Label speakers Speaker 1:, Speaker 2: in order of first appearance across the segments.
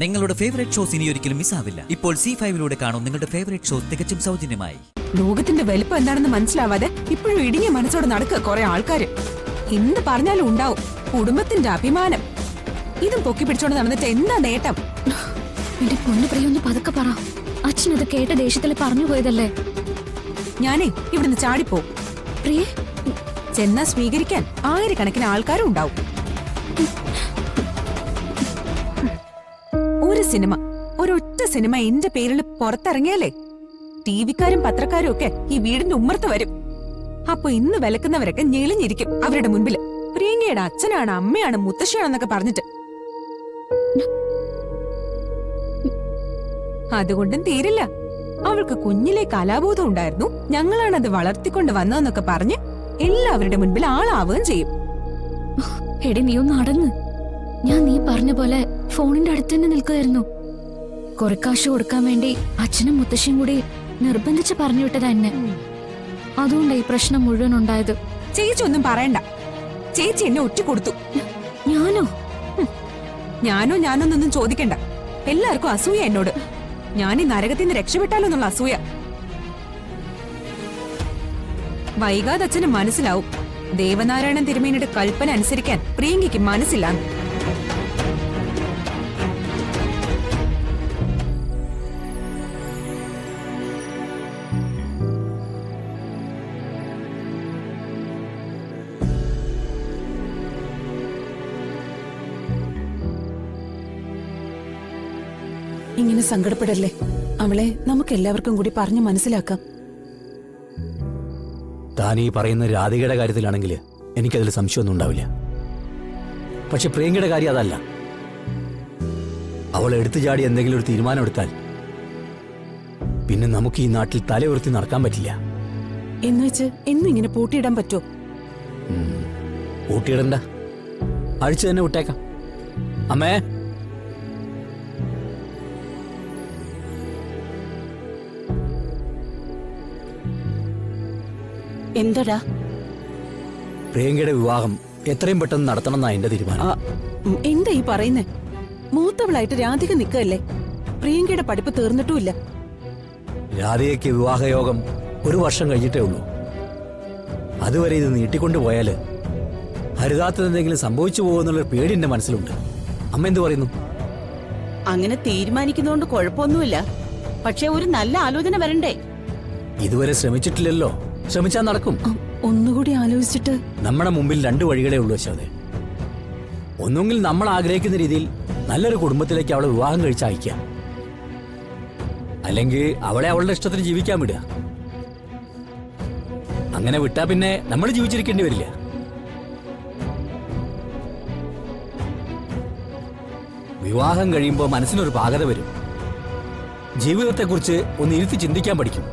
Speaker 1: നിങ്ങളുടെ favourite shows ഇനി ഒരിക്കലും മിസ്സാവില്ല. ഇപ്പോൾ C5 കാണും നിങ്ങളുടെ ഫേവറേറ്റ് ഷോസ് തികച്ചും സൗജന്യമായി.
Speaker 2: ലോകത്തിന്റെ വലിപ്പം എന്താണെന്ന് മനസ്സിലാവാതെ ഇപ്പോഴും ഇടുങ്ങിയ മനസ്സോടെ നടക്കുക കുറെ ആൾക്കാര്. എന്ത് പറഞ്ഞാലും ഉണ്ടാവും കുടുംബത്തിന്റെ അഭിമാനം. ഇതും പൊക്കി പിടിച്ചോണ്ട് നടന്നിട്ട് എന്താ നേട്ടം?
Speaker 3: എന്റെ പൊന്നു പ്രിയൊന്ന് പതുക്കെ പറ. അച്ഛനത് കേട്ട ദേഷ്യത്തിൽ പറഞ്ഞു പോയതല്ലേ.
Speaker 2: ഞാനേ ഇവിടുന്ന് ചാടിപ്പോ.
Speaker 3: പ്രിയേ,
Speaker 2: ചെന്നാ സ്വീകരിക്കാൻ ആയിരക്കണക്കിന് ആൾക്കാരും ഉണ്ടാവും. ഒരു സിനിമ, ഒരൊറ്റ സിനിമ എന്റെ പേരിൽ പുറത്തിറങ്ങിയാലേ ടിവിക്കാരും പത്രക്കാരും ഒക്കെ ഈ വീടിന്റെ ഉമ്മർത്ത് വരും. അപ്പൊ ഇന്ന് വിലക്കുന്നവരൊക്കെ ഞെളിഞ്ഞിരിക്കും അവരുടെ മുൻപില്. പ്രിയങ്കയുടെ അച്ഛനാണ്, അമ്മയാണ്, മുത്തശ്ശിയാണെന്നൊക്കെ പറഞ്ഞിട്ട്. അതുകൊണ്ടും തീരില്ല. അവൾക്ക് കുഞ്ഞിലെ കലാബോധം ഉണ്ടായിരുന്നു, ഞങ്ങളാണ് അത് വളർത്തിക്കൊണ്ട് വന്നതെന്നൊക്കെ പറഞ്ഞ് എല്ലാവരുടെ മുൻപിൽ ആളാവുകയും ചെയ്യും.
Speaker 3: എടി നീ ഒന്ന് അടങ്ങ്. ഞാൻ നീ പറഞ്ഞ പോലെ ഫോണിന്റെ അടുത്ത് തന്നെ നിൽക്കുമായിരുന്നു. കുറെ കാശ് കൊടുക്കാൻ വേണ്ടി അച്ഛനും മുത്തശ്ശിയും കൂടി നിർബന്ധിച്ച് പറഞ്ഞു വിട്ടത് എന്നെ. അതുകൊണ്ടാ ഈ പ്രശ്നം മുഴുവൻ ഉണ്ടായത്.
Speaker 2: ചേച്ചി ഒന്നും പറയണ്ട. ചേച്ചി എന്നെ ഒറ്റ കൊടുത്തു.
Speaker 3: ഞാനോ?
Speaker 2: ഞാനോന്നൊന്നും ചോദിക്കണ്ട. എല്ലാവർക്കും അസൂയ എന്നോട്. ഞാൻ ഈ നരകത്തിൽ നിന്ന് രക്ഷപ്പെട്ടാലോ എന്നുള്ള അസൂയ. വൈകാതെ അച്ഛന് മനസ്സിലാവും ദേവനാരായണൻ തിരുമേനിയുടെ കൽപ്പന അനുസരിക്കാൻ പ്രിയങ്കയ്ക്ക് മനസ്സില്ലാന്ന്.
Speaker 4: ഇങ്ങനെ സങ്കടപ്പെടല്ലേ. അവളെ നമുക്ക് എല്ലാവർക്കും കൂടി പറഞ്ഞു മനസ്സിലാക്കാം.
Speaker 5: താൻ ഈ പറയുന്ന രാധികയുടെ കാര്യത്തിലാണെങ്കിൽ എനിക്കതിൽ സംശയമൊന്നും ഉണ്ടാവില്ല. പക്ഷെ പ്രിയങ്കയുടെ കാര്യം അതല്ല. അവൾ എടുത്തു ചാടി എന്തെങ്കിലും ഒരു തീരുമാനം എടുത്താൽ പിന്നെ നമുക്ക് ഈ നാട്ടിൽ തലയുയർത്തി നടക്കാൻ പറ്റില്ല.
Speaker 4: എന്നുവെച്ച് എന്നും ഇങ്ങനെ പൂട്ടിയിടാൻ പറ്റോ?
Speaker 5: പൂട്ടിയിടണ്ട, അഴിച്ചു തന്നെ വിട്ടേക്കാം. അമ്മേ,
Speaker 4: എന്തടാ?
Speaker 5: പ്രിയങ്കയുടെ വിവാഹം എത്രയും പെട്ടെന്ന് നടത്തണമെന്നാ എന്റെ തീരുമാനം.
Speaker 4: എന്താ ഈ പറയുന്നേ? മൂത്തവളായിട്ട് രാധിക നിൽക്കല്ലേ. പ്രിയങ്കയുടെ പഠിപ്പ് തീർന്നിട്ടുമില്ല.
Speaker 5: രാധികയ്ക്ക് വിവാഹയോഗം 1 വർഷം കഴിഞ്ഞിട്ടേ ഉള്ളൂ. അതുവരെ ഇത് നീട്ടിക്കൊണ്ടുപോയാല് ഹരിതാത്തതെന്തെങ്കിലും സംഭവിച്ചു പോകുമെന്നുള്ളൊരു പേടി എന്റെ മനസ്സിലുണ്ട്. അമ്മ എന്തു പറയുന്നു?
Speaker 6: അങ്ങനെ തീരുമാനിക്കുന്നതുകൊണ്ട് കുഴപ്പമൊന്നുമില്ല. പക്ഷെ ഒരു നല്ല ആലോചന വരണ്ടേ?
Speaker 5: ഇതുവരെ ശ്രമിച്ചിട്ടില്ലല്ലോ. ശ്രമിച്ചാൽ നടക്കും.
Speaker 4: ഒന്നുകൂടി ആലോചിച്ചിട്ട്.
Speaker 5: നമ്മുടെ മുമ്പിൽ 2 വഴികളേ ഉള്ളൂ അശോതെ. ഒന്നുകിൽ നമ്മൾ ആഗ്രഹിക്കുന്ന രീതിയിൽ നല്ലൊരു കുടുംബത്തിലേക്ക് അവളെ വിവാഹം കഴിച്ച് അയക്കാം, അല്ലെങ്കിൽ അവളെ അവളുടെ ഇഷ്ടത്തിന് ജീവിക്കാൻ വിടുക. അങ്ങനെ വിട്ടാ പിന്നെ നമ്മൾ ജീവിച്ചിരിക്കേണ്ടി വരില്ല. വിവാഹം കഴിയുമ്പോൾ മനസ്സിനൊരു പാകത വരും. ജീവിതത്തെക്കുറിച്ച് ഒന്ന് ഇരുത്തി ചിന്തിക്കാൻ പഠിക്കും.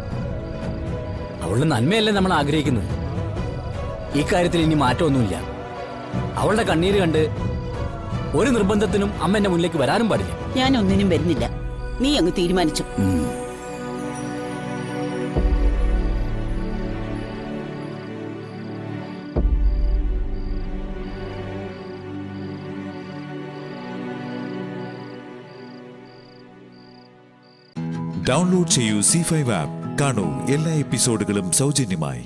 Speaker 5: അവളുടെ നന്മയല്ലേ നമ്മൾ ആഗ്രഹിക്കുന്നത്. ഈ കാര്യത്തിൽ ഇനി മാറ്റമൊന്നുമില്ല. അവളുടെ കണ്ണീര് കണ്ട് ഒരു നിർബന്ധത്തിനും അമ്മ എന്റെ മുന്നിലേക്ക് വരാനും പാടില്ല.
Speaker 6: ഞാൻ ഒന്നിനും വരുന്നില്ല. നീ അങ്ങ് തീരുമാനിച്ചു.
Speaker 7: ഡൗൺലോഡ് ചെയ്യൂ C5 ആപ്പ്. കാണൂ എല്ലാ എപ്പിസോഡുകളും സൗജന്യമായി.